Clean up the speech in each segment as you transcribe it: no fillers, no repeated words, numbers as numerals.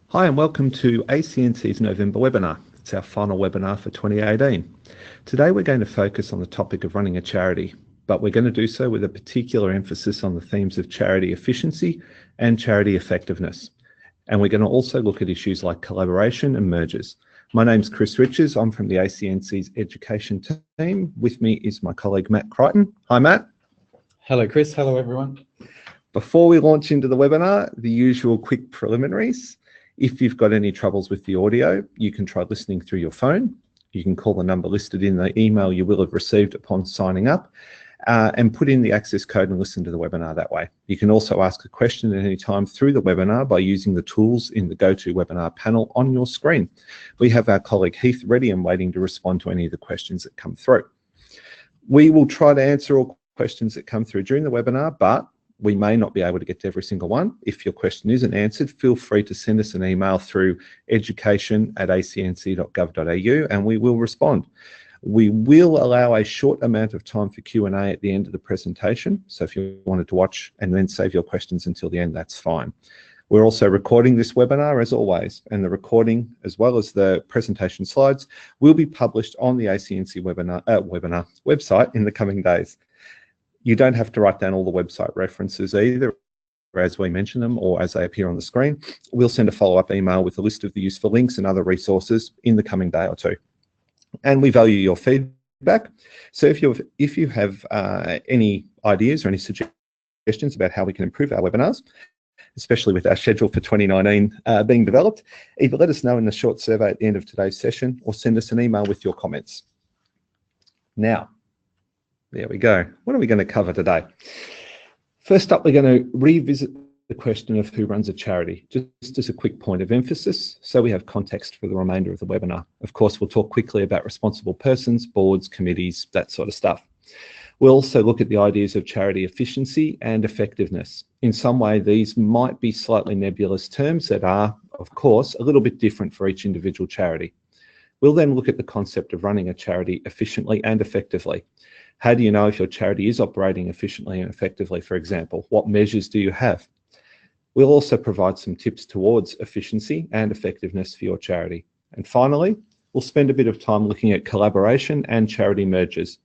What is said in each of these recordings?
Hi and welcome to ACNC's November webinar. It's our final webinar for 2018. Today we're going to focus on the topic of running a charity, but we're going to do so with a particular emphasis on the themes of charity efficiency and charity effectiveness. And we're going to also look at issues like collaboration and mergers. My name's Chris Richards. I'm from the ACNC's education team. With me is my colleague Matt Crichton. Hi Matt. Hello Chris, hello everyone. Before we launch into the webinar, the usual quick preliminaries. If you've got any troubles with the audio, you can try listening through your phone. You can call the number listed in the email you will have received upon signing up and put in the access code and listen to the webinar that way. You can also ask a question at any time through the webinar by using the tools in the GoToWebinar panel on your screen. We have our colleague Heath ready and waiting to respond to any of the questions that come through. We will try to answer all questions that come through during the webinar, but we may not be able to get to every single one. If your question isn't answered, feel free to send us an email through education@acnc.gov.au and we will respond. We will allow a short amount of time for Q&A at the end of the presentation. So if you wanted to watch and then save your questions until the end, that's fine. We're also recording this webinar as always, and the recording as well as the presentation slides will be published on the ACNC website in the coming days. You don't have to write down all the website references either, as we mention them or as they appear on the screen. We'll send a follow-up email with a list of the useful links and other resources in the coming day or two. And we value your feedback. So if you have any ideas or any suggestions about how we can improve our webinars, especially with our schedule for 2019 being developed, either let us know in the short survey at the end of today's session or send us an email with your comments. Now, there we go. What are we going to cover today? First up, we're going to revisit the question of who runs a charity, just as a quick point of emphasis, so we have context for the remainder of the webinar. Of course, we'll talk quickly about responsible persons, boards, committees, that sort of stuff. We'll also look at the ideas of charity efficiency and effectiveness. In some way, these might be slightly nebulous terms that are, of course, a little bit different for each individual charity. We'll then look at the concept of running a charity efficiently and effectively. How do you know if your charity is operating efficiently and effectively, for example? What measures do you have? We'll also provide some tips towards efficiency and effectiveness for your charity. And finally, we'll spend a bit of time looking at collaboration and charity mergers,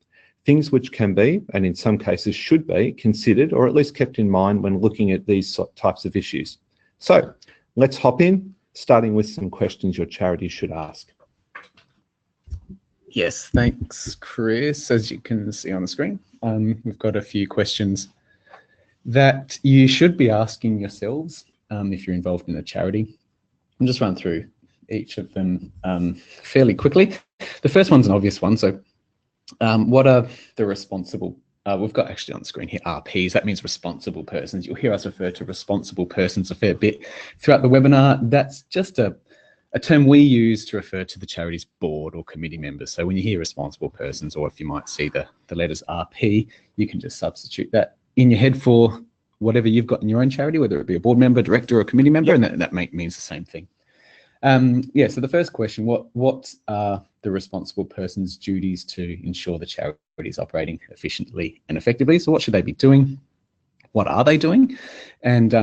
things which can be, and in some cases should be, considered or at least kept in mind when looking at these types of issues. So let's hop in, starting with some questions your charity should ask. Yes, thanks Chris. As you can see on the screen, we've got a few questions that you should be asking yourselves if you're involved in a charity. I'll just run through each of them fairly quickly. The first one's an obvious one. So what are the responsible, we've got actually on the screen here, RPs, that means responsible persons. You'll hear us refer to responsible persons a fair bit throughout the webinar. That's just a term we use to refer to the charity's board or committee members. So when you hear responsible persons, or if you might see the letters RP, you can just substitute that in your head for whatever you've got in your own charity, whether it be a board member, director, or committee member, and that means the same thing. Yeah, so the first question, what are the responsible person's duties to ensure the charity is operating efficiently and effectively? So what should they be doing? What are they doing? And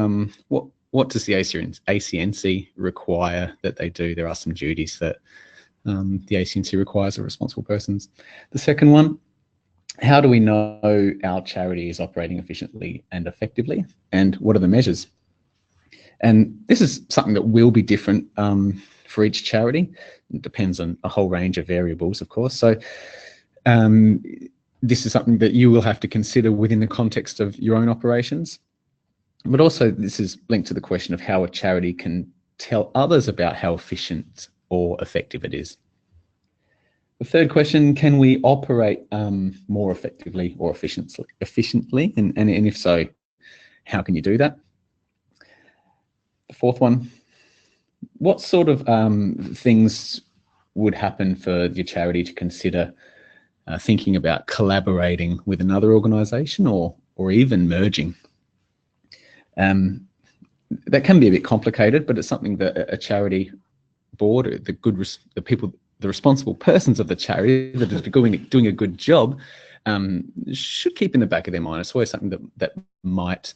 what does the ACNC require that they do? There are some duties that the ACNC requires of responsible persons. The second one, how do we know our charity is operating efficiently and effectively? And what are the measures? And this is something that will be different for each charity. It depends on a whole range of variables, of course. So this is something that you will have to consider within the context of your own operations. But also this is linked to the question of how a charity can tell others about how efficient or effective it is. The third question, can we operate more effectively or efficiently? And if so, how can you do that? The fourth one, what sort of things would happen for your charity to consider thinking about collaborating with another organisation or even merging? That can be a bit complicated, but it's something that a charity board, the responsible persons of the charity that is doing a good job should keep in the back of their mind. It's always something that might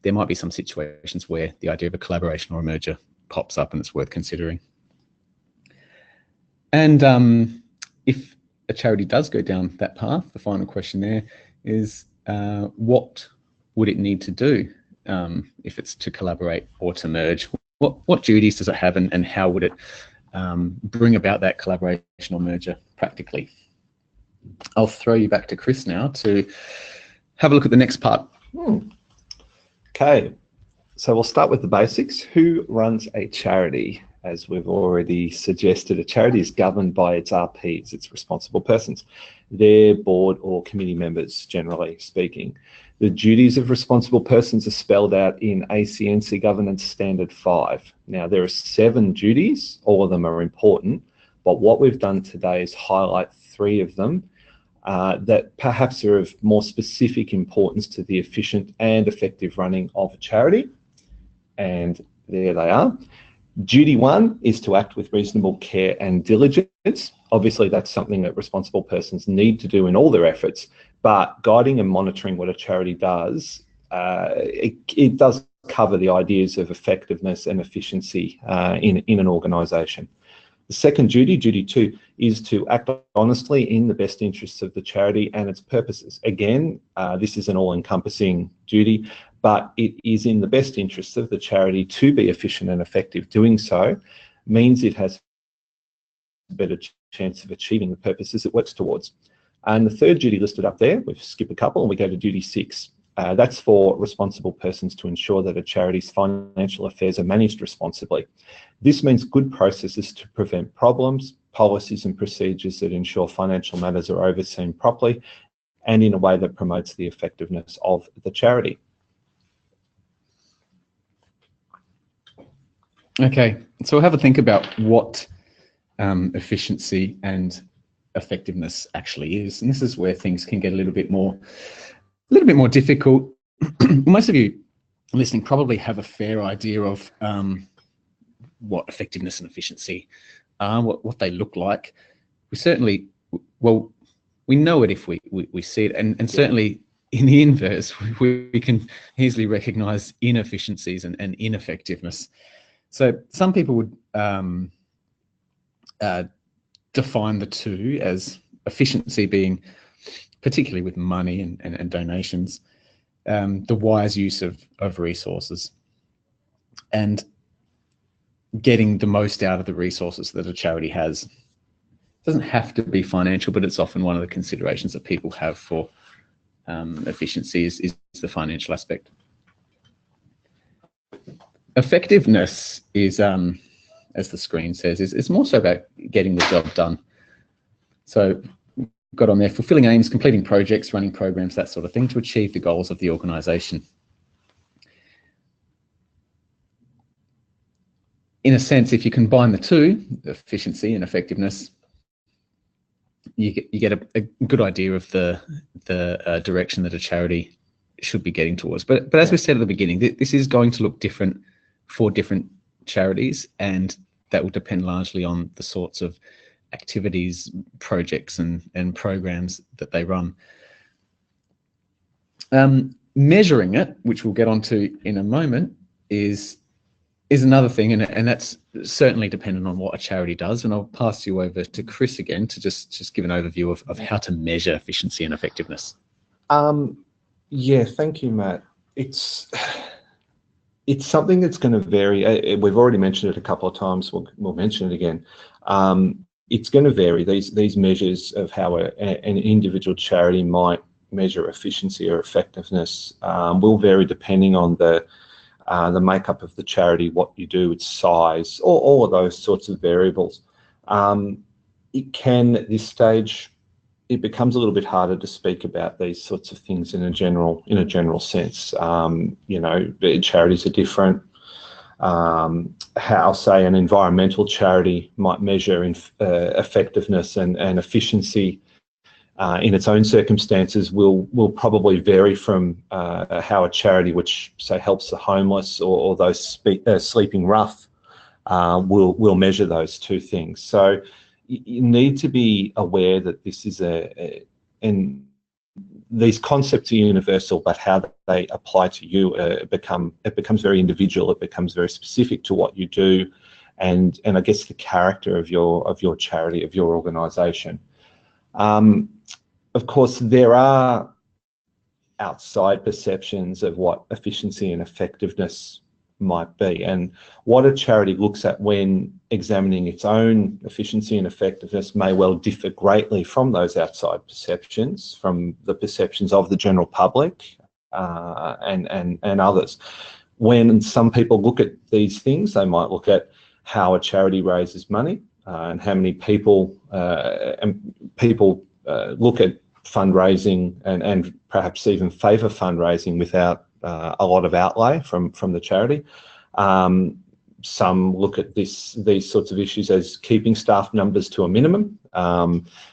there might be some situations where the idea of a collaboration or a merger pops up and it's worth considering. And if a charity does go down that path, the final question there is, what would it need to do if it's to collaborate or to merge? What duties does it have, and how would it bring about that collaboration or merger practically? I'll throw you back to Chris now to have a look at the next part. Okay, so we'll start with the basics. Who runs a charity? As we've already suggested, a charity is governed by its RPs, its responsible persons, their board or committee members, generally speaking. The duties of responsible persons are spelled out in ACNC Governance Standard 5. Now, there are 7 duties. All of them are important, but what we've done today is highlight 3 of them that perhaps are of more specific importance to the efficient and effective running of a charity. And there they are. Duty 1 is to act with reasonable care and diligence. Obviously, that's something that responsible persons need to do in all their efforts, but guiding and monitoring what a charity does, it does cover the ideas of effectiveness and efficiency in an organisation. The second duty, duty 2, is to act honestly in the best interests of the charity and its purposes. Again, this is an all-encompassing duty, but it is in the best interests of the charity to be efficient and effective. Doing so means it has a better chance of achieving the purposes it works towards. And the third duty listed up there, we've skipped a couple and we go to duty 6. That's for responsible persons to ensure that a charity's financial affairs are managed responsibly. This means good processes to prevent problems, policies and procedures that ensure financial matters are overseen properly and in a way that promotes the effectiveness of the charity. Okay, so we'll have a think about what efficiency and effectiveness actually is, and this is where things can get a little bit more difficult. Most of you listening probably have a fair idea of what effectiveness and efficiency are, what they look like. We certainly, well, we know it if we see it, and certainly in the inverse, we can easily recognise inefficiencies and ineffectiveness. So some people would define the two as efficiency being, particularly with money and donations, the wise use of resources and getting the most out of the resources that a charity has. It doesn't have to be financial, but it's often one of the considerations that people have for efficiency is the financial aspect. Effectiveness is, as the screen says, is more so about getting the job done. So we've got on there fulfilling aims, completing projects, running programs, that sort of thing to achieve the goals of the organisation. In a sense, if you combine the two, efficiency and effectiveness, you get a good idea of the direction that a charity should be getting towards. But as we said at the beginning, this is going to look different for different charities, and that will depend largely on the sorts of activities, projects and programs that they run. Measuring it, which we'll get onto in a moment, is another thing, and that's certainly dependent on what a charity does. And I'll pass you over to Chris again to just give an overview of how to measure efficiency and effectiveness. Yeah, thank you, Matt. It's something that's going to vary. We've already mentioned it a couple of times. We'll mention it again. It's going to vary. These measures of how an individual charity might measure efficiency or effectiveness will vary depending on the makeup of the charity, what you do, its size, all of those sorts of variables. It can, at this stage, it becomes a little bit harder to speak about these sorts of things in a general sense. You know, charities are different. How, say, an environmental charity might measure effectiveness and efficiency in its own circumstances will probably vary from how a charity which, say, helps the homeless or those sleeping rough will measure those two things. So you need to be aware that this is an these concepts are universal, but how they apply to you it becomes very individual. It becomes very specific to what you do, and I guess the character of your charity, of your organisation. Of course, there are outside perceptions of what efficiency and effectiveness might be, and what a charity looks at when examining its own efficiency and effectiveness may well differ greatly from those outside perceptions, from the perceptions of the general public and others. When some people look at these things, they might look at how a charity raises money and how many people look at fundraising and perhaps even favour fundraising without a lot of outlay from the charity. Some look at these sorts of issues as keeping staff numbers to a minimum,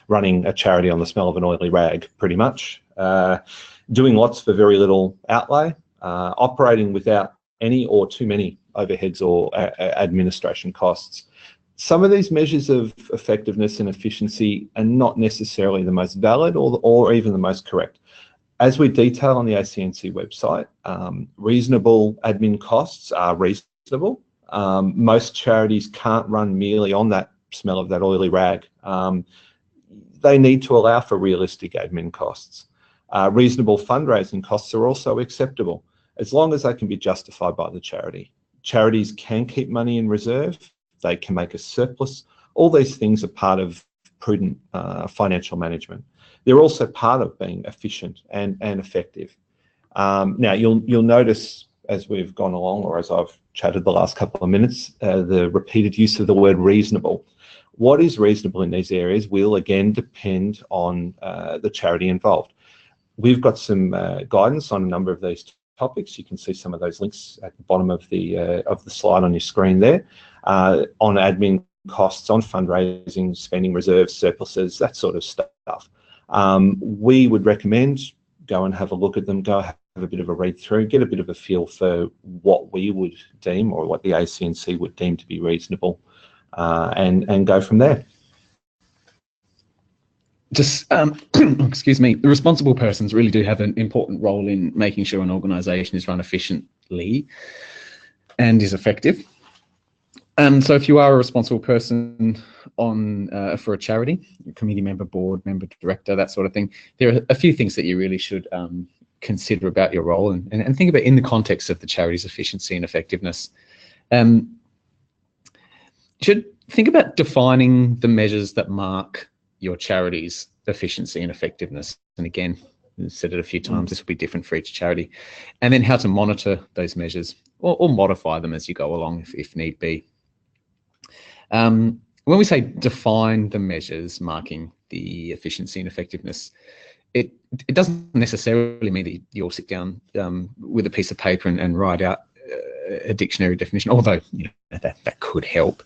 running a charity on the smell of an oily rag, pretty much, doing lots for very little outlay, operating without any or too many overheads or administration costs. Some of these measures of effectiveness and efficiency are not necessarily the most valid or even the most correct. As we detail on the ACNC website, reasonable admin costs are reasonable. Most charities can't run merely on that smell of that oily rag. They need to allow for realistic admin costs. Reasonable fundraising costs are also acceptable, as long as they can be justified by the charity. Charities can keep money in reserve. They can make a surplus. All these things are part of prudent financial management. They're also part of being efficient and effective. Now, you'll notice as we've gone along, or as I've chatted the last couple of minutes, the repeated use of the word reasonable. What is reasonable in these areas will again depend on the charity involved. We've got some guidance on a number of these topics. You can see some of those links at the bottom of the slide on your screen there, on admin costs, on fundraising, spending reserves, surpluses, that sort of stuff. We would recommend go and have a look at them, go have a bit of a read through, get a bit of a feel for what we would deem, or what the ACNC would deem to be reasonable, and go from there. Just, excuse me, the responsible persons really do have an important role in making sure an organisation is run efficiently and is effective. So if you are a responsible person for a charity, committee member, board member, director, that sort of thing, there are a few things that you really should consider about your role and think about in the context of the charity's efficiency and effectiveness. You should think about defining the measures that mark your charity's efficiency and effectiveness. And again, I've said it a few times, this will be different for each charity. And then how to monitor those measures or modify them as you go along if need be. When we say define the measures marking the efficiency and effectiveness, it doesn't necessarily mean that you'll sit down with a piece of paper and write out a dictionary definition, although that could help.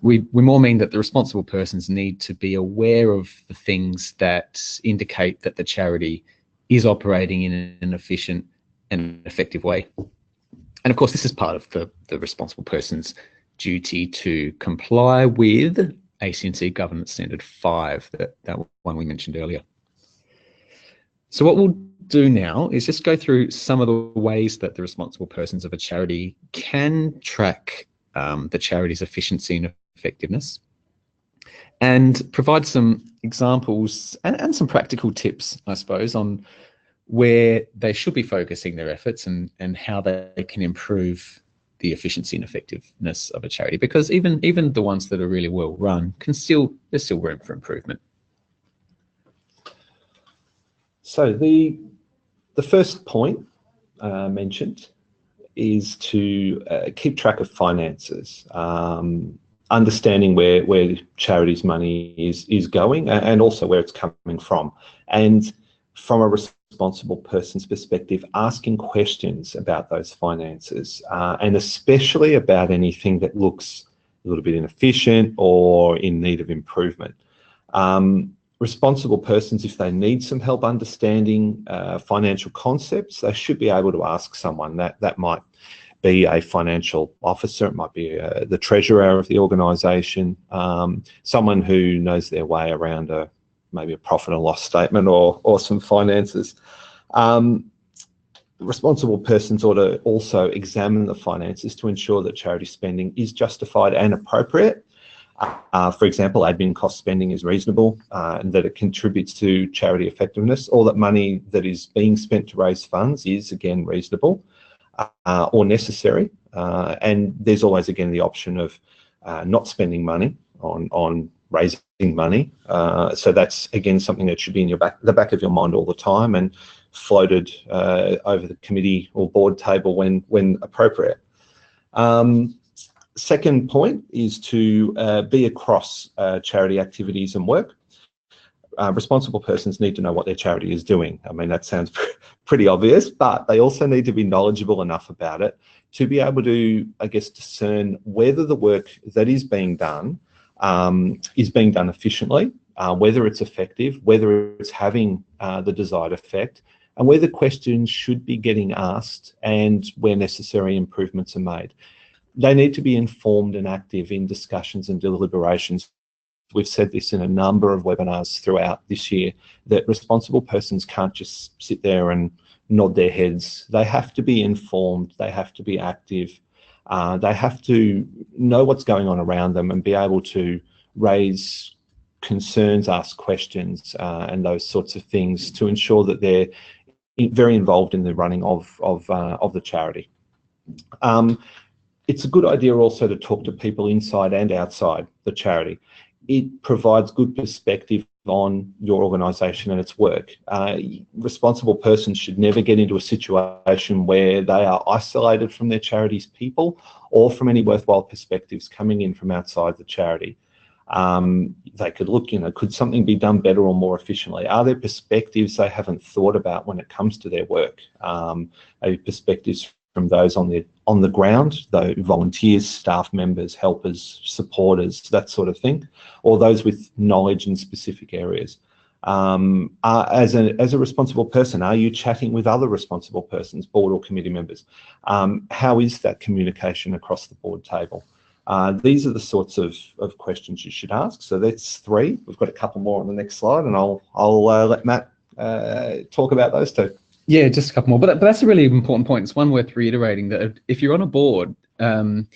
We more mean that the responsible persons need to be aware of the things that indicate that the charity is operating in an efficient and effective way. And of course, this is part of the responsible person's duty to comply with ACNC Governance Standard 5, that one we mentioned earlier. So what we'll do now is just go through some of the ways that the responsible persons of a charity can track the charity's efficiency and effectiveness, and provide some examples and some practical tips, I suppose, on where they should be focusing their efforts and how they can improve the efficiency and effectiveness of a charity, because even the ones that are really well run there's still room for improvement. So the first point mentioned is to keep track of finances, understanding where charities' money is going and also where it's coming from. And from a responsible person's perspective, asking questions about those finances, and especially about anything that looks a little bit inefficient or in need of improvement. Responsible persons, if they need some help understanding financial concepts, they should be able to ask someone. That might be a financial officer, it might be the treasurer of the organisation, someone who knows their way around a maybe a profit and loss statement or some finances. Responsible persons ought to also examine the finances to ensure that charity spending is justified and appropriate. For example, admin cost spending is reasonable and that it contributes to charity effectiveness, or that money that is being spent to raise funds is, again, reasonable or necessary. And there's always, again, the option of not spending money on raising money. So that's, again, something that should be in the back of your mind all the time and floated over the committee or board table when appropriate. Second point is to be across charity activities and work. Responsible persons need to know what their charity is doing. I mean, that sounds pretty obvious, but they also need to be knowledgeable enough about it to be able to, I guess, discern whether the work that is being done efficiently, whether it's effective, whether it's having the desired effect, and whether questions should be getting asked and where necessary improvements are made. They need to be informed and active in discussions and deliberations. We've said this in a number of webinars throughout this year, that responsible persons can't just sit there and nod their heads. They have to be informed, they have to be active, they have to know what's going on around them and be able to raise concerns, ask questions, and those sorts of things to ensure that they're very involved in the running of the charity. It's a good idea also to talk to people inside and outside the charity. It provides good perspective on your organisation and its work. Responsible persons should never get into a situation where they are isolated from their charity's people or from any worthwhile perspectives coming in from outside the charity. They could look, could something be done better or more efficiently? Are there perspectives they haven't thought about when it comes to their work? Maybe perspectives from those on the ground, though volunteers, staff members, helpers, supporters, that sort of thing, or those with knowledge in specific areas. As a responsible person, are you chatting with other responsible persons, board or committee members? How is that communication across the board table? These are the sorts of questions you should ask. So that's 3. We've got a couple more on the next slide, and I'll let Matt talk about those 2. Yeah, just a couple more, but that's a really important point. It's one worth reiterating, that if you're on a board, don't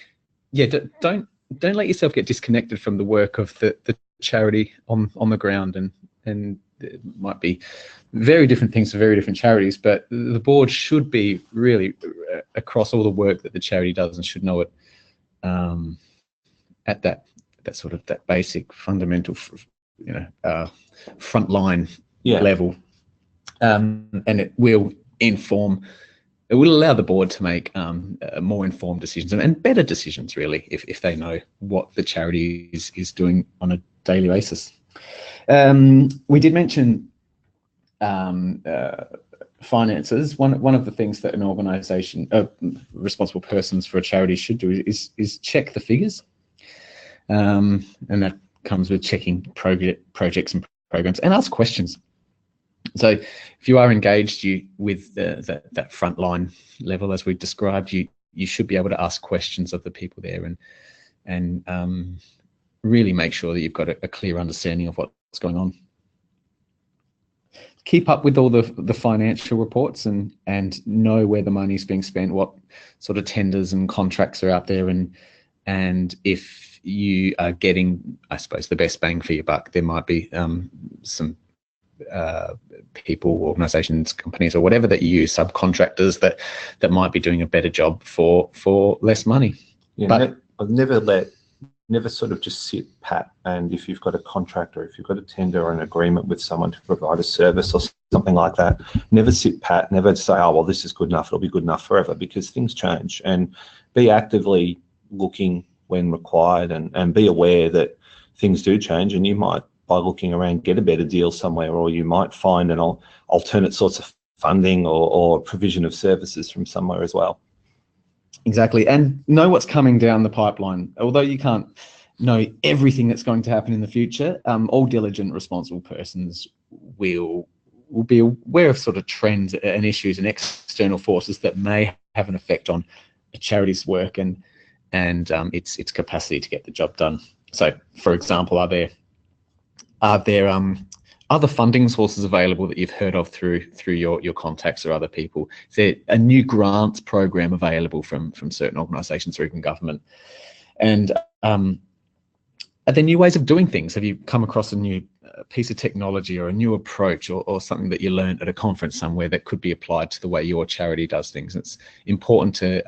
let yourself get disconnected from the work of the charity on the ground, and it might be very different things for very different charities, but the board should be really across all the work that the charity does and should know it at that sort of that basic fundamental frontline level. And it will allow the board to make more informed decisions and better decisions, really, if they know what the charity is doing on a daily basis. We did mention finances. One of the things that an organisation, responsible persons for a charity should do is check the figures, and that comes with checking projects and programs, and ask questions. So if you are engaged with that frontline level, as we described, you should be able to ask questions of the people there and really make sure that you've got a clear understanding of what's going on. Keep up with all the financial reports and know where the money's being spent, what sort of tenders and contracts are out there, and if you are getting, I suppose, the best bang for your buck. There might be some people, organisations, companies, or whatever that you use, subcontractors that might be doing a better job for less money. Yeah, but I've never sort of just sit pat, and if you've got a contract or if you've got a tender or an agreement with someone to provide a service or something like that, never sit pat, never say, oh, well, this is good enough, it'll be good enough forever, because things change. And be actively looking when required, and be aware that things do change, and you might, by looking around, get a better deal somewhere, or you might find an alternate sorts of funding or provision of services from somewhere as well. Exactly, and know what's coming down the pipeline. Although you can't know everything that's going to happen in the future, all diligent, responsible persons will be aware of sort of trends and issues and external forces that may have an effect on a charity's work and its capacity to get the job done. So, for example, are there other funding sources available that you've heard of through your contacts or other people? Is there a new grants program available from certain organisations or even government? And are there new ways of doing things? Have you come across a new piece of technology or a new approach or something that you learned at a conference somewhere that could be applied to the way your charity does things? It's important to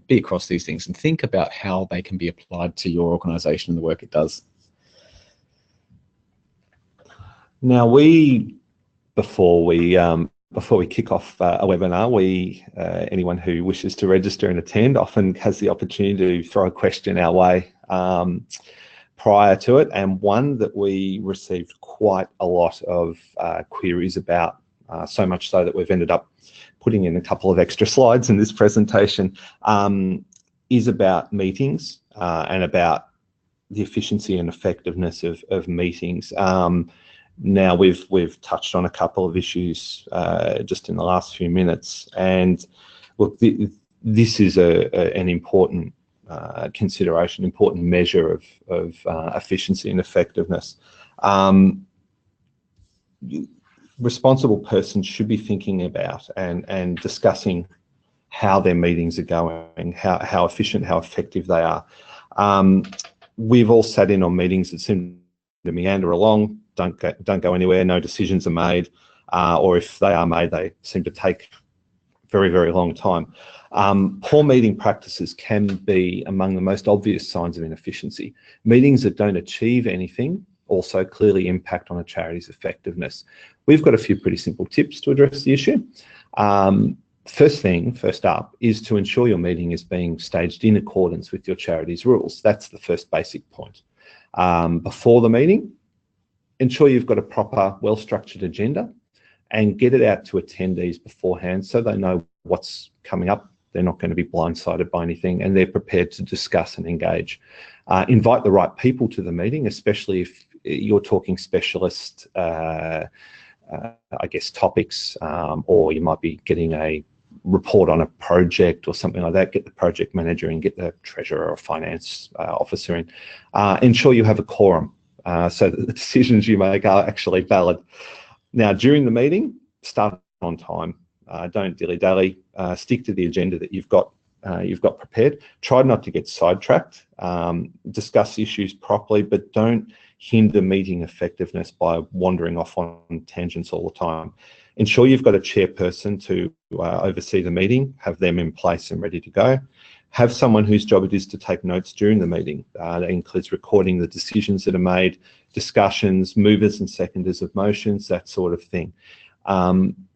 be across these things and think about how they can be applied to your organisation and the work it does. Now, before we kick off a webinar, anyone who wishes to register and attend often has the opportunity to throw a question our way prior to it, and one that we received quite a lot of queries about, so much so that we've ended up putting in a couple of extra slides in this presentation, is about meetings and about the efficiency and effectiveness of meetings. Now we've touched on a couple of issues just in the last few minutes, and look, this is an important consideration, important measure of efficiency and effectiveness. Responsible persons should be thinking about and discussing how their meetings are going, how efficient, how effective they are. We've all sat in on meetings that seem to meander along, don't go anywhere, no decisions are made, or if they are made, they seem to take very, very long time. Poor meeting practices can be among the most obvious signs of inefficiency. Meetings that don't achieve anything also clearly impact on a charity's effectiveness. We've got a few pretty simple tips to address the issue. First up, is to ensure your meeting is being staged in accordance with your charity's rules. That's the first basic point. Before the meeting, ensure you've got a proper, well-structured agenda and get it out to attendees beforehand so they know what's coming up. They're not going to be blindsided by anything, and they're prepared to discuss and engage. Invite the right people to the meeting, especially if you're talking specialist, I guess, topics, or you might be getting a report on a project or something like that. Get the project manager and get the treasurer or finance officer in. Ensure you have a quorum so that the decisions you make are actually valid. Now, during the meeting, start on time. Don't dilly-dally. Stick to the agenda that you've got prepared. Try not to get sidetracked. Discuss issues properly, but don't hinder meeting effectiveness by wandering off on tangents all the time. Ensure you've got a chairperson to oversee the meeting. Have them in place and ready to go. Have someone whose job it is to take notes during the meeting. That includes recording the decisions that are made, discussions, movers and seconders of motions, that sort of thing.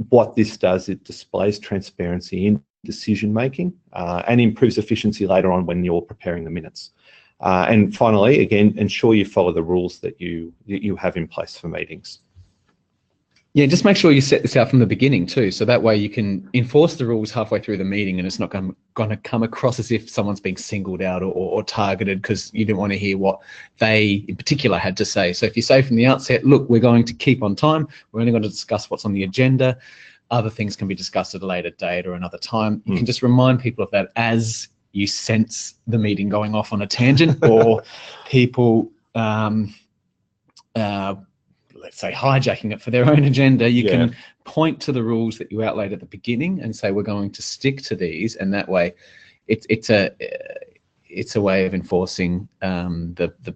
What this does, it displays transparency in decision making and improves efficiency later on when you're preparing the minutes. And finally, again, ensure you follow the rules that you have in place for meetings. Yeah, just make sure you set this out from the beginning too, so that way you can enforce the rules halfway through the meeting and it's not going to come across as if someone's being singled out or targeted because you didn't want to hear what they in particular had to say. So if you say from the outset, look, we're going to keep on time, we're only going to discuss what's on the agenda, other things can be discussed at a later date or another time, you can just remind people of that as you sense the meeting going off on a tangent or people let's say hijacking it for their own agenda. You can point to the rules that you outlaid at the beginning and say we're going to stick to these, and that way it's a way of enforcing the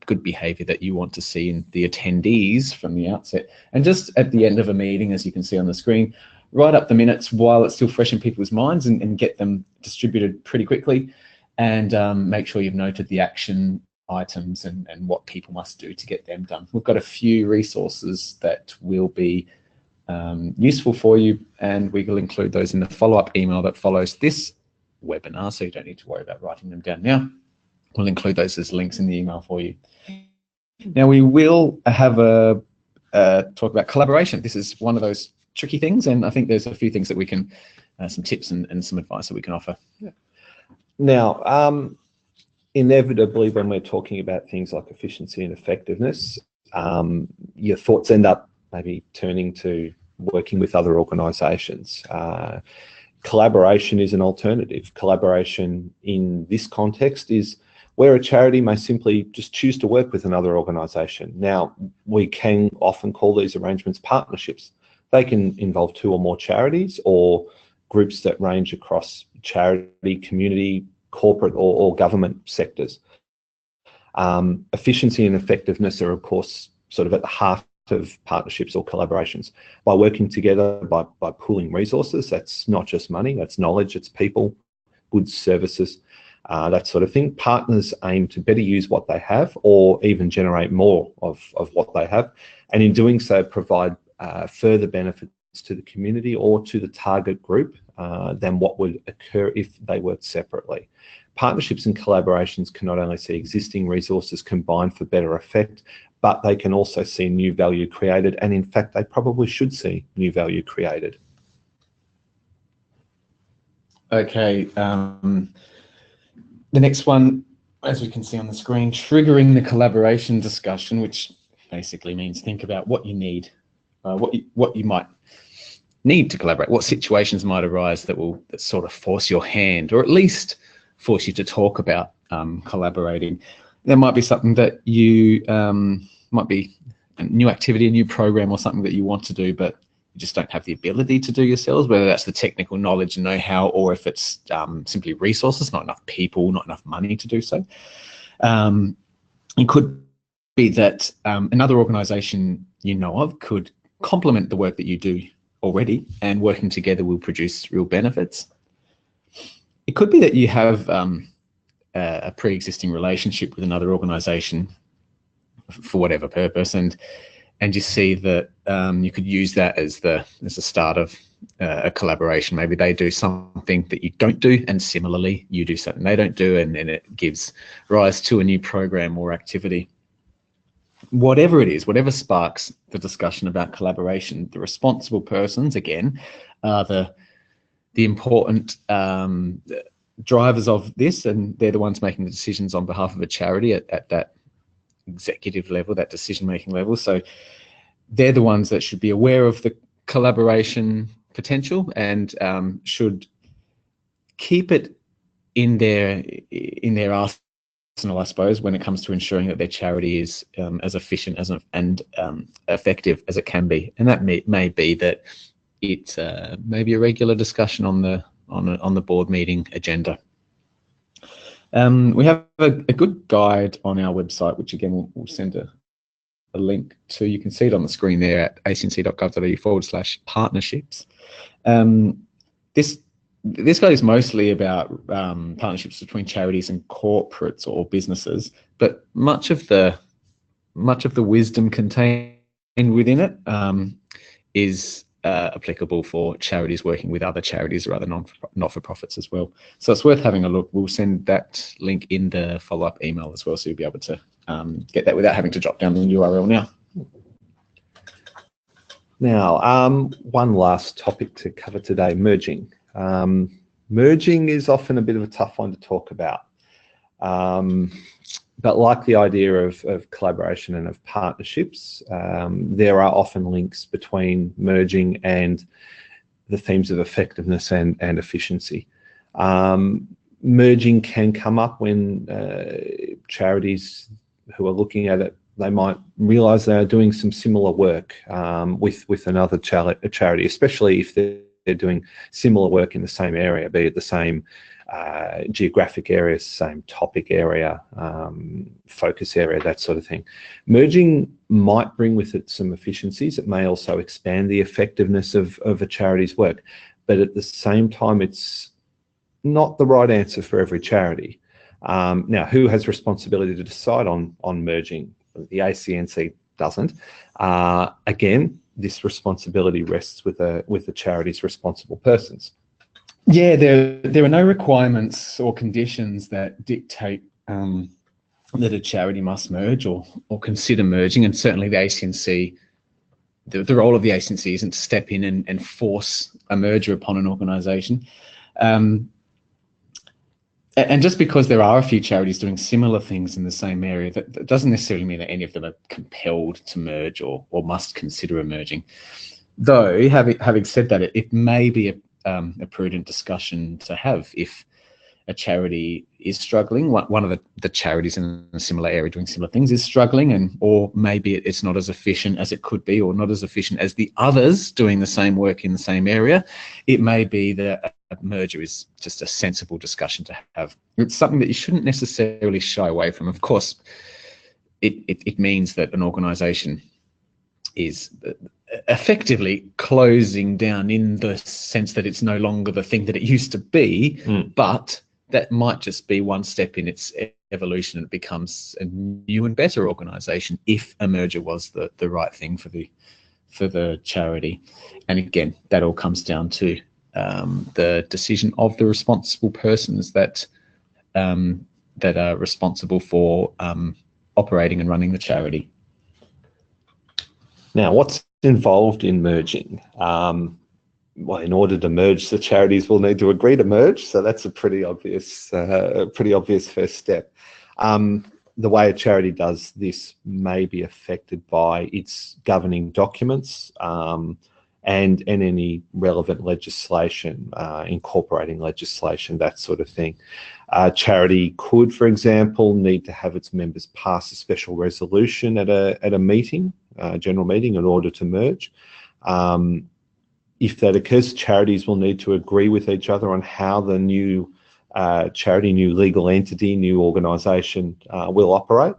good behavior that you want to see in the attendees from the outset. And just at the end of a meeting, as you can see on the screen, write up the minutes while it's still fresh in people's minds and get them distributed pretty quickly, and make sure you've noted the action items and what people must do to get them done. We've got a few resources that will be useful for you, and we will include those in the follow-up email that follows this webinar, so you don't need to worry about writing them down now. We'll include those as links in the email for you. Now we will have a talk about collaboration. This is one of those tricky things, and I think there's a few things that we can, some tips and some advice that we can offer. Now, inevitably, when we're talking about things like efficiency and effectiveness, your thoughts end up maybe turning to working with other organisations. Collaboration is an alternative. Collaboration in this context is where a charity may simply just choose to work with another organisation. Now, we can often call these arrangements partnerships. They can involve 2 or more charities or groups that range across charity, community, corporate or government sectors. Efficiency and effectiveness are, of course, sort of at the heart of partnerships or collaborations. By working together, by pooling resources, that's not just money, that's knowledge, it's people, goods, services, that sort of thing. Partners aim to better use what they have or even generate more of what they have, and in doing so provide further benefits to the community or to the target group than what would occur if they worked separately. Partnerships and collaborations can not only see existing resources combined for better effect, but they can also see new value created, and in fact they probably should see new value created. Okay, the next one, as we can see on the screen, triggering the collaboration discussion, which basically means think about what you need, what you might need to collaborate, what situations might arise that sort of force your hand, or at least force you to talk about collaborating. There might be something that you might be a new activity, a new program, or something that you want to do, but you just don't have the ability to do yourselves, whether that's the technical knowledge and know-how, or if it's simply resources, not enough people, not enough money to do so. It could be that another organisation you know of could complement the work that you do already, and working together will produce real benefits. It could be that you have a pre-existing relationship with another organisation for whatever purpose, and you see that you could use that as the start of a collaboration. Maybe they do something that you don't do, and similarly you do something they don't do, and then it gives rise to a new program or activity. Whatever it is, whatever sparks the discussion about collaboration, the responsible persons, again, are the important drivers of this, and they're the ones making the decisions on behalf of a charity at that executive level, that decision-making level. So they're the ones that should be aware of the collaboration potential and should keep it in their arsenal, I suppose, when it comes to ensuring that their charity is as efficient and effective as it can be. And that may be that it's maybe a regular discussion on the board meeting agenda. We have a good guide on our website, which again we'll send a link to. You can see it on the screen there at acnc.gov.au/partnerships. This guide is mostly about partnerships between charities and corporates or businesses, but much of the wisdom contained within it is applicable for charities working with other charities or other not-for-profits as well. So it's worth having a look. We'll send that link in the follow-up email as well, so you'll be able to get that without having to jot down the URL now. Now, one last topic to cover today, merging. Merging is often a bit of a tough one to talk about. But like the idea of collaboration and of partnerships, there are often links between merging and the themes of effectiveness and efficiency. Merging can come up when charities who are looking at it, they might realise they are doing some similar work with another charity, especially if they're doing similar work in the same area, be it the same geographic area, same topic area, focus area, that sort of thing. Merging might bring with it some efficiencies. It may also expand the effectiveness of a charity's work, but at the same time, it's not the right answer for every charity. Now, who has responsibility to decide on merging? The ACNC doesn't. Again, this responsibility rests with the charity's responsible persons. Yeah, there are no requirements or conditions that dictate that a charity must merge or consider merging, and certainly the ACNC, the role of the ACNC isn't to step in and force a merger upon an organisation. And just because there are a few charities doing similar things in the same area, that doesn't necessarily mean that any of them are compelled to merge or must consider merging. Though, having said that, it may be a prudent discussion to have if a charity is struggling, one of the charities in a similar area doing similar things is struggling, or maybe it's not as efficient as it could be, or not as efficient as the others doing the same work in the same area, it may be that a merger is just a sensible discussion to have. It's something that you shouldn't necessarily shy away from. Of course, it means that an organisation is effectively closing down in the sense that it's no longer the thing that it used to be, but that might just be one step in its evolution, and it becomes a new and better organisation if a merger was the right thing for the charity. And again, that all comes down to the decision of the responsible persons that are responsible for operating and running the charity. Now, what's involved in merging? Well, in order to merge, the charities will need to agree to merge, so that's a pretty obvious first step. The way a charity does this may be affected by its governing documents and any relevant legislation, incorporating legislation, that sort of thing. A charity could, for example, need to have its members pass a special resolution at a meeting, general meeting, in order to merge. If that occurs, charities will need to agree with each other on how the new charity, new legal entity, new organisation will operate.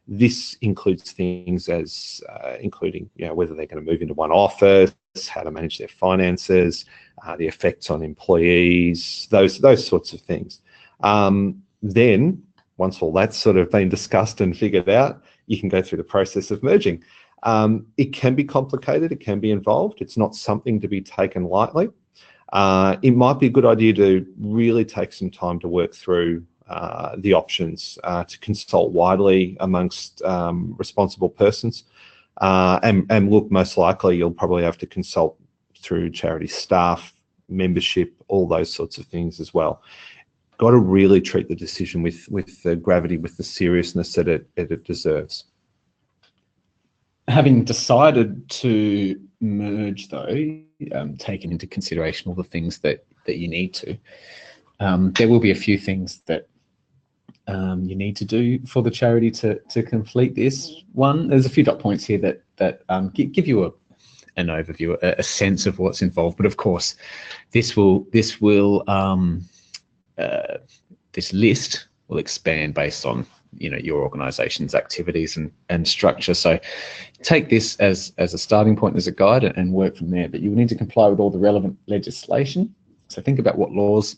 This includes things as including, whether they're going to move into one office, how to manage their finances, the effects on employees, those sorts of things. Then, once all that's sort of been discussed and figured out, you can go through the process of merging. It can be complicated, it can be involved. It's not something to be taken lightly. It might be a good idea to really take some time to work through the options, to consult widely amongst responsible persons. And look, most likely you'll probably have to consult through charity staff, membership, all those sorts of things as well. Got to really treat the decision with the gravity, with the seriousness that it deserves. Having decided to merge, though, taking into consideration all the things that you need to, there will be a few things that you need to do for the charity to complete this. One, there's a few dot points here that give you an overview, a sense of what's involved. But of course, this list will expand based on your organisation's activities and structure. So take this as a starting point, as a guide, and work from there. But you will need to comply with all the relevant legislation. So think about what laws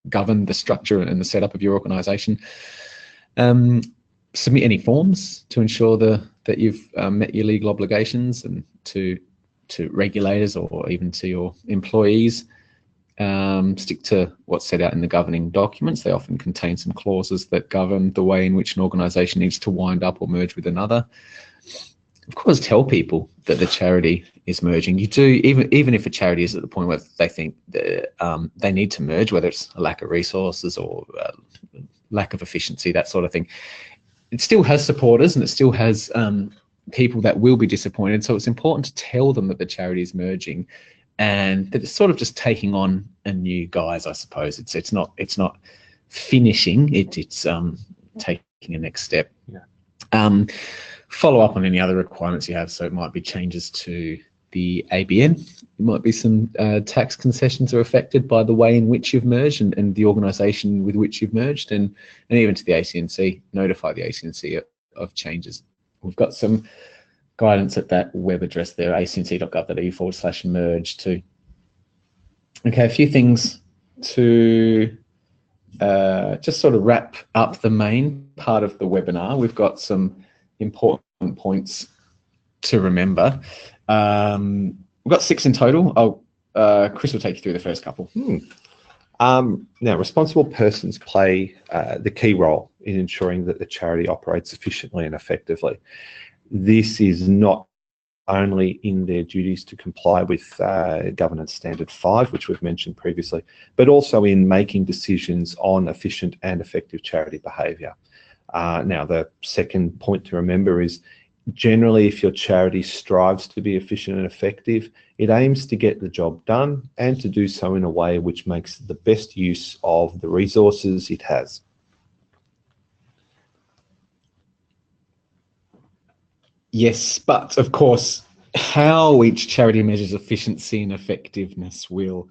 govern the structure and the setup of your organisation. Submit any forms to ensure that you've met your legal obligations, and to regulators or even to your employees. Stick to what's set out in the governing documents. They often contain some clauses that govern the way in which an organisation needs to wind up or merge with another. Of course, tell people that the charity is merging. You do, even if a charity is at the point where they think that, they need to merge, whether it's a lack of resources or lack of efficiency, that sort of thing. It still has supporters, and it still has people that will be disappointed. So it's important to tell them that the charity is merging, and that it's sort of just taking on a new guise, I suppose. It's not finishing. It's taking a next step. Yeah. Follow up on any other requirements you have. So it might be changes to the ABN. It might be some tax concessions are affected by the way in which you've merged and the organisation with which you've merged, and even to the ACNC. Notify the ACNC of changes. We've got some guidance at that web address there, acnc.gov.au/merge too. Okay, a few things to just sort of wrap up the main part of the webinar. We've got some important points to remember. We've got 6 in total. Chris will take you through the first couple. Now, responsible persons play the key role in ensuring that the charity operates efficiently and effectively. This is not only in their duties to comply with Governance Standard 5, which we've mentioned previously, but also in making decisions on efficient and effective charity behaviour. Now, the second point to remember is, generally, if your charity strives to be efficient and effective, It aims to get the job done and to do so in a way which makes the best use of the resources it has. Yes, but of course, how each charity measures efficiency and effectiveness will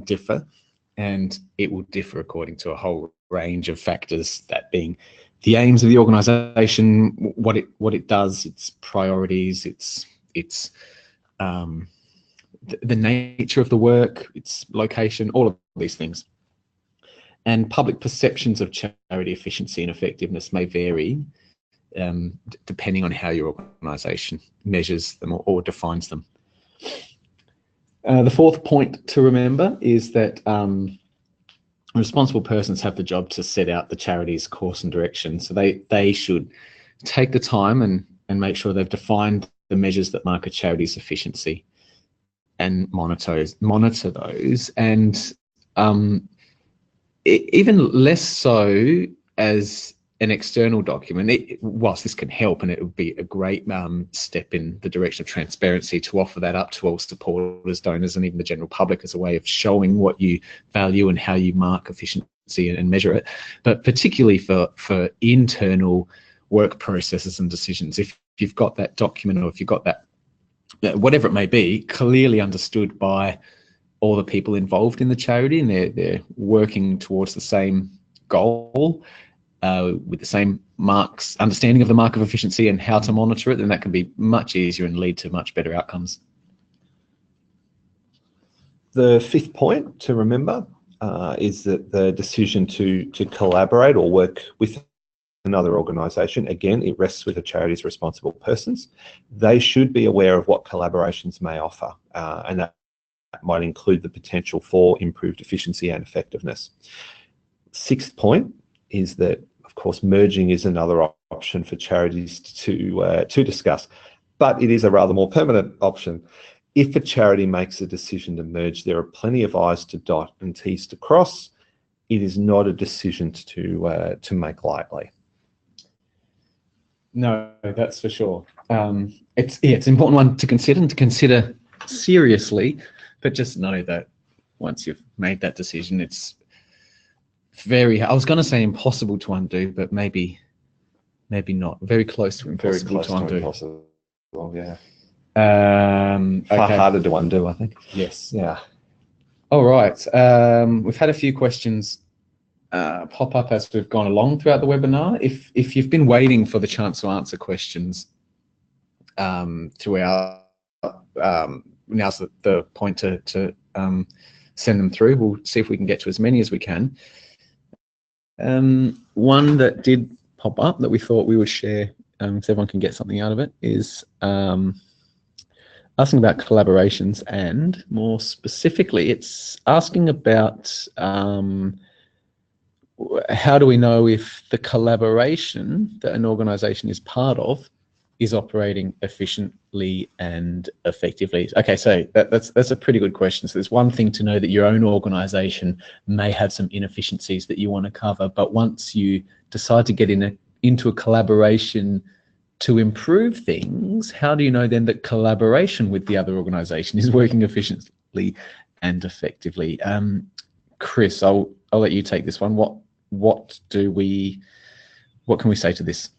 differ, and it will differ according to a whole range of factors, that being the aims of the organisation, what it does, its priorities, its the nature of the work, its location, all of these things. And public perceptions of charity efficiency and effectiveness may vary depending on how your organisation measures them or defines them. The fourth point to remember is that responsible persons have the job to set out the charity's course and direction. So they should take the time and make sure they've defined the measures that mark a charity's efficiency and monitor those. And even less so as an external document, whilst this can help, and it would be a great step in the direction of transparency to offer that up to all supporters, donors, and even the general public as a way of showing what you value and how you mark efficiency and measure it. But particularly for internal work processes and decisions, if you've got that document, or if you've got that, whatever it may be, clearly understood by all the people involved in the charity, and they're working towards the same goal, with the same understanding of the mark of efficiency and how to monitor it, then that can be much easier and lead to much better outcomes. The fifth point to remember is that the decision to collaborate or work with another organisation, again, it rests with the charity's responsible persons. They should be aware of what collaborations may offer, and that might include the potential for improved efficiency and effectiveness. Sixth point is that, of course, merging is another option for charities to discuss, but it is a rather more permanent option. If a charity makes a decision to merge, there are plenty of I's to dot and T's to cross. It is not a decision to make lightly. No, that's for sure. It's an important one to consider seriously, but just know that once you've made that decision, it's I was going to say impossible to undo, but maybe not. Very close to impossible to undo. Impossible, yeah. Far harder to undo, I think. Yes. Yeah. All right. We've had a few questions pop up as we've gone along throughout the webinar. If you've been waiting for the chance to answer questions throughout, now's the point to send them through. We'll see if we can get to as many as we can. One that did pop up that we thought we would share so everyone can get something out of it is asking about collaborations, and more specifically it's asking about how do we know if the collaboration that an organisation is part of is operating efficiently and effectively? Okay, so that's a pretty good question. So there's one thing to know that your own organisation may have some inefficiencies that you want to cover, but once you decide to get into a collaboration to improve things, how do you know then that collaboration with the other organisation is working efficiently and effectively? Chris, I'll let you take this one. What can we say to this?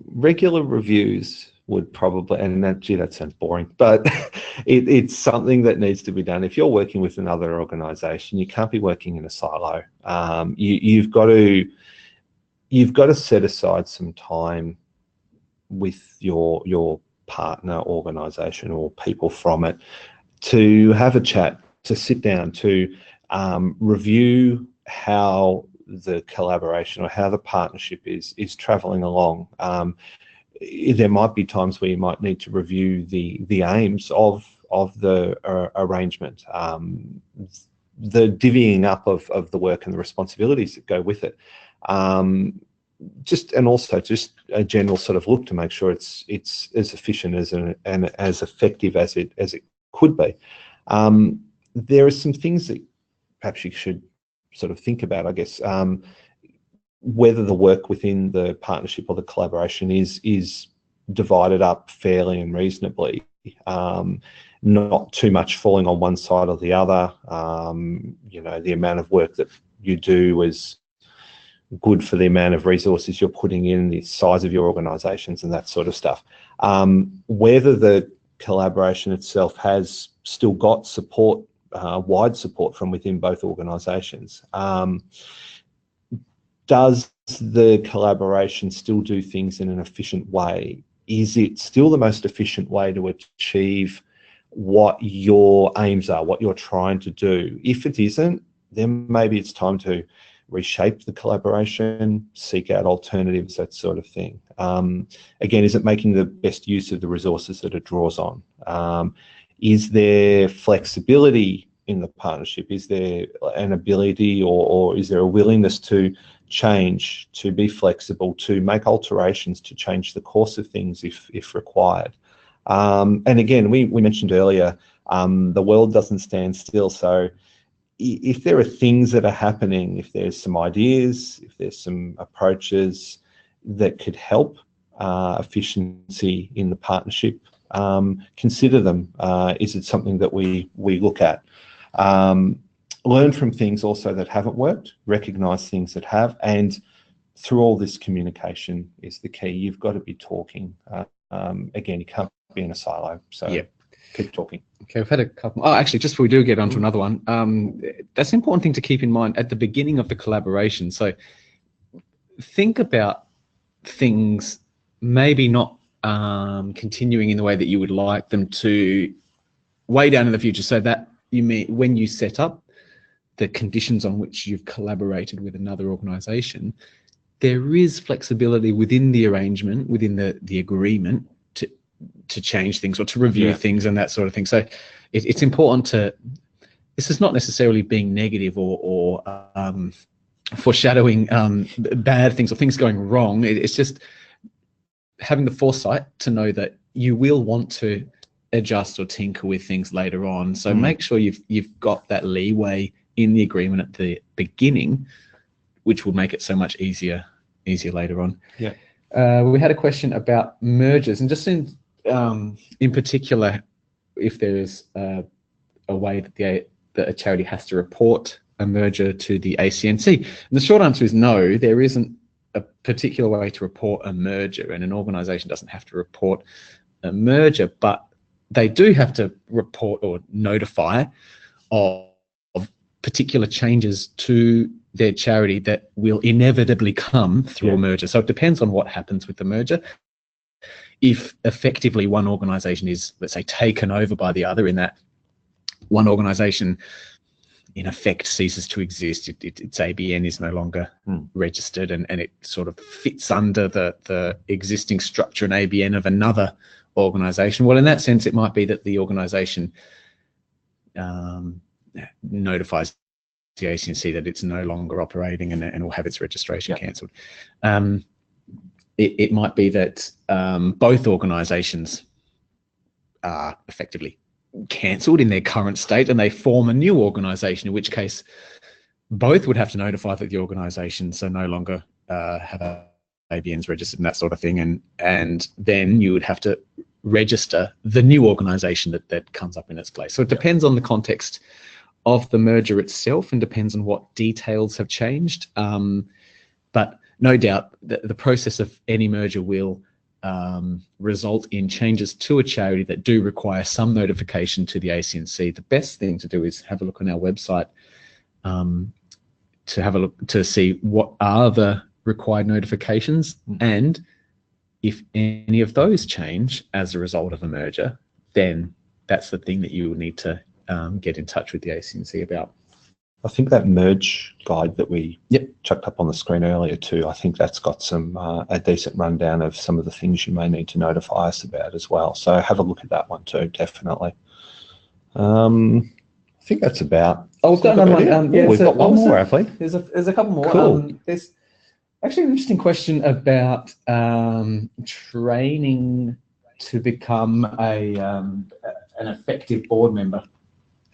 Regular reviews would probably, and that sounds boring, but it's something that needs to be done. If you're working with another organisation, you can't be working in a silo. You've got to set aside some time with your partner organisation or people from it to have a chat, to sit down, to review how the collaboration or how the partnership is traveling along. There might be times where you might need to review the aims of the arrangement, the divvying up of the work and the responsibilities that go with it. And also just a general sort of look to make sure it's as efficient and as effective as it could be. There are some things that perhaps you should sort of think about, I guess, whether the work within the partnership or the collaboration is divided up fairly and reasonably. Not too much falling on one side or the other. You know, the amount of work that you do is good for the amount of resources you're putting in, the size of your organisations and that sort of stuff. Whether the collaboration itself has still got support, wide support from within both organisations. Does the collaboration still do things in an efficient way? Is it still the most efficient way to achieve what your aims are, what you're trying to do? If it isn't, then maybe it's time to reshape the collaboration, seek out alternatives, that sort of thing. Again, is it making the best use of the resources that it draws on? Is there flexibility in the partnership? Is there an ability or is there a willingness to change, to be flexible, to make alterations, to change the course of things if required? And again, we mentioned earlier, the world doesn't stand still. So if there are things that are happening, if there's some ideas, if there's some approaches that could help efficiency in the partnership, consider them. Is it something that we look at? Learn from things also that haven't worked, recognise things that have, and through all this, communication is the key. You've got to be talking. Again, you can't be in a silo, so keep talking. Okay, we've had a couple. Oh, actually, just before we do get onto another one, that's an important thing to keep in mind at the beginning of the collaboration. So think about things maybe not continuing in the way that you would like them to way down in the future, so that you mean when you set up the conditions on which you've collaborated with another organisation, there is flexibility within the arrangement, within the agreement to change things or to review things and that sort of thing. So it's important to, this is not necessarily being negative or foreshadowing bad things or things going wrong. It's just having the foresight to know that you will want to adjust or tinker with things later on. So make sure you've got that leeway in the agreement at the beginning, which will make it so much easier later on. We had a question about mergers, and just in particular, if there is a way that a charity has to report a merger to the ACNC. And the short answer is no, there isn't a particular way to report a merger, and an organisation doesn't have to report a merger, but they do have to report or notify of particular changes to their charity that will inevitably come through a merger. So it depends on what happens with the merger. If effectively one organisation is, let's say, taken over by the other, in that one organisation in effect ceases to exist, its ABN is no longer registered, and it sort of fits under the existing structure and ABN of another organisation. Well, in that sense, it might be that the organisation notifies the ACNC that it's no longer operating and will have its registration cancelled. It might be that both organisations are effectively cancelled in their current state and they form a new organisation, in which case both would have to notify that the organisations are no longer have ABNs registered and that sort of thing, and then you would have to register the new organisation that comes up in its place. So it depends on the context of the merger itself and depends on what details have changed. But no doubt the process of any merger will result in changes to a charity that do require some notification to the ACNC. The best thing to do is have a look on our website to have a look to see what are the required notifications, and if any of those change as a result of a merger, then that's the thing that you will need to get in touch with the ACNC about. I think that merge guide that we chucked up on the screen earlier too, I think that's got some a decent rundown of some of the things you may need to notify us about as well. So have a look at that one too, definitely. I think that's about. Oh, we've got another one. We've got one more, have we? There's a couple more. Cool. There's actually an interesting question about training to become an effective board member.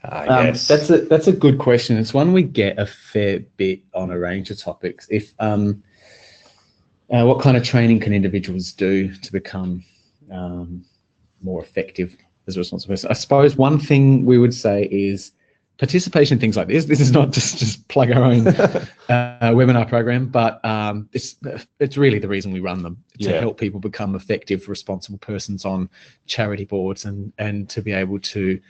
Yes. That's a good question. It's one we get a fair bit on a range of topics. If what kind of training can individuals do to become more effective as a responsible person. I suppose one thing we would say is participation in things like this. This is not just plug our own webinar program, but it's really the reason we run them, to help people become effective, responsible persons on charity boards, and to be able to,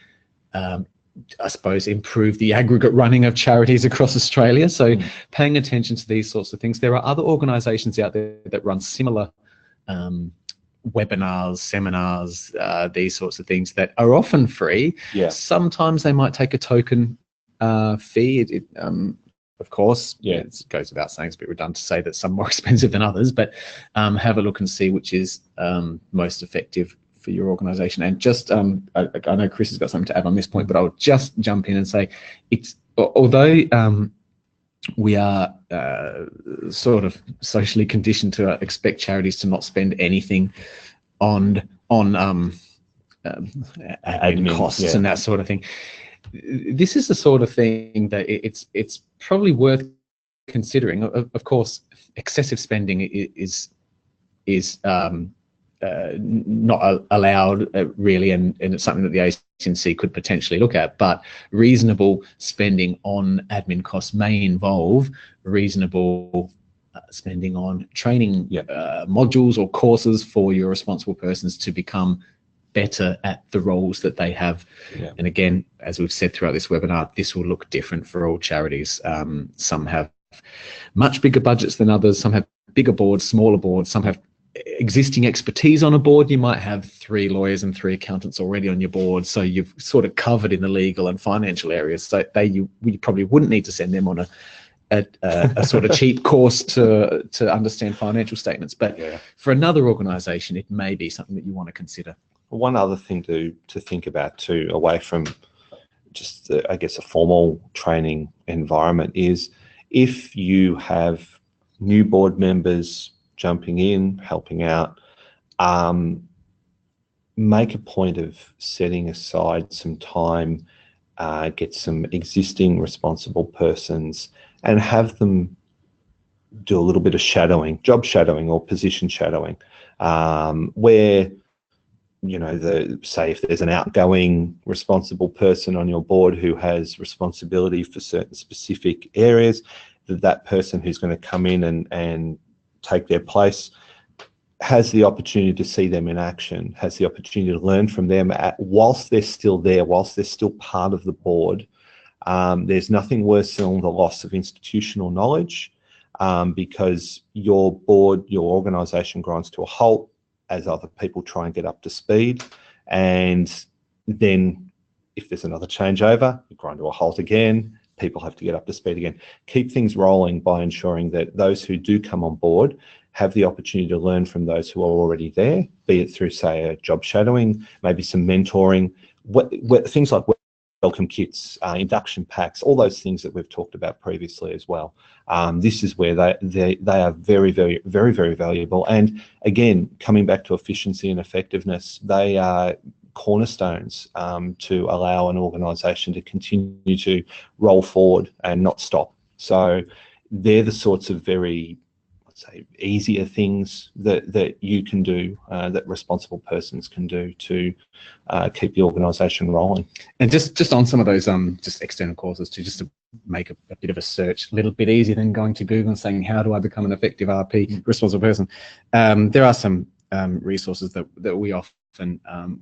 I suppose, improve the aggregate running of charities across Australia. So paying attention to these sorts of things. There are other organisations out there that run similar webinars, seminars, these sorts of things that are often free. Sometimes they might take a token fee. Of course, it goes without saying, it's a bit redundant to say that some are more expensive than others, but have a look and see which is most effective for your organisation. And just, I know Chris has got something to add on this point, but I'll just jump in and say, although we are sort of socially conditioned to expect charities to not spend anything on admin costs and that sort of thing. This is the sort of thing that it's probably worth considering. Of course, excessive spending is not allowed really, and it's something that the agency could potentially look at, but reasonable spending on admin costs may involve reasonable spending on training modules or courses for your responsible persons to become better at the roles that they have. And again, as we've said throughout this webinar, this will look different for all charities. Some have much bigger budgets than others, some have bigger boards, smaller boards, some have existing expertise on a board. You might have 3 lawyers and 3 accountants already on your board, so you've sort of covered in the legal and financial areas. So you probably wouldn't need to send them on a sort of cheap course to understand financial statements. But for another organisation, it may be something that you want to consider. One other thing to think about too, away from just I guess a formal training environment, is if you have new board members jumping in, helping out, make a point of setting aside some time, get some existing responsible persons and have them do a little bit of shadowing, job shadowing or position shadowing, where, you know, say if there's an outgoing responsible person on your board who has responsibility for certain specific areas, that person who's going to come in and take their place has the opportunity to see them in action, has the opportunity to learn from them whilst they're still there, whilst they're still part of the board. There's nothing worse than the loss of institutional knowledge, because your board, your organisation grinds to a halt as other people try and get up to speed. And then if there's another changeover, you grind to a halt again, people have to get up to speed again. Keep things rolling by ensuring that those who do come on board have the opportunity to learn from those who are already there, be it through, say, a job shadowing, maybe some mentoring, things like welcome kits, induction packs, all those things that we've talked about previously as well. This is where they are very, very, very, very valuable. And again, coming back to efficiency and effectiveness, they are cornerstones to allow an organisation to continue to roll forward and not stop. So they're the sorts of very, let's say, easier things that you can do, that responsible persons can do to keep the organisation rolling. And just on some of those just external courses too, just to make a bit of a search a little bit easier than going to Google and saying, how do I become an effective RP, responsible person? There are some resources that we often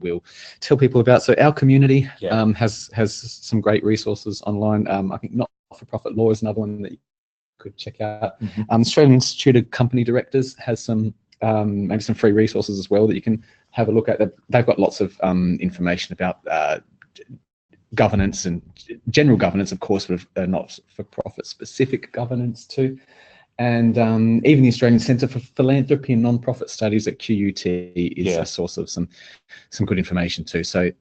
will tell people about. So our community has some great resources online. I think Not-for-Profit Law is another one that you could check out. Australian Institute of Company Directors has some maybe some free resources as well that you can have a look at. They've got lots of information about governance and general governance, of course, with not-for-profit specific governance too. And even the Australian Centre for Philanthropy and Non-Profit Studies at QUT is a source of some good information too. So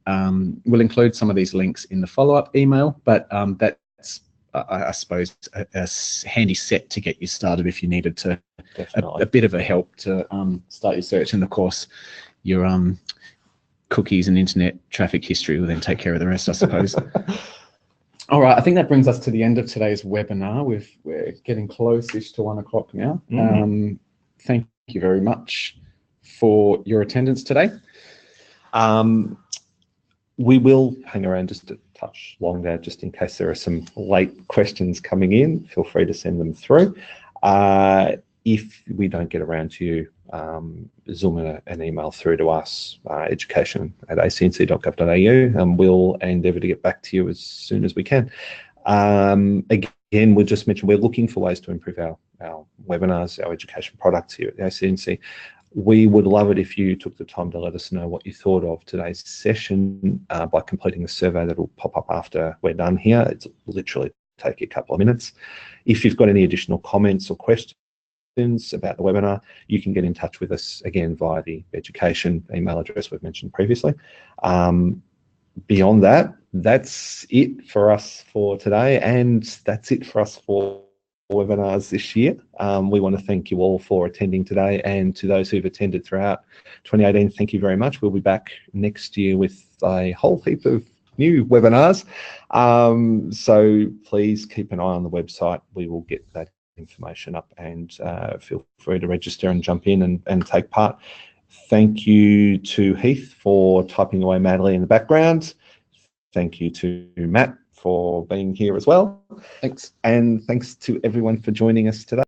we'll include some of these links in the follow-up email, but that's, I suppose, a handy set to get you started if you needed to a bit of a help to start your search. And of course, your cookies and internet traffic history will then take care of the rest, I suppose. All right, I think that brings us to the end of today's webinar. We're getting close-ish to 1 o'clock now. Thank you very much for your attendance today. We will hang around just a touch longer, just in case there are some late questions coming in. Feel free to send them through. If we don't get around to you, zoom an email through to us, education@acnc.gov.au, and we'll endeavour to get back to you as soon as we can. Again, we'll just mention we're looking for ways to improve our webinars, our education products here at the ACNC. We would love it if you took the time to let us know what you thought of today's session by completing a survey that will pop up after we're done here. It's literally take a couple of minutes. If you've got any additional comments or questions about the webinar, you can get in touch with us again via the education email address we've mentioned previously. Beyond that, that's it for us for today, and that's it for us for webinars this year. We want to thank you all for attending today, and to those who've attended throughout 2018, thank you very much. We'll be back next year with a whole heap of new webinars, so please keep an eye on the website. We will get that information up, and feel free to register and jump in and take part. Thank you to Heath for typing away madly in the background. Thank you to Matt for being here as well. Thanks. And thanks to everyone for joining us today.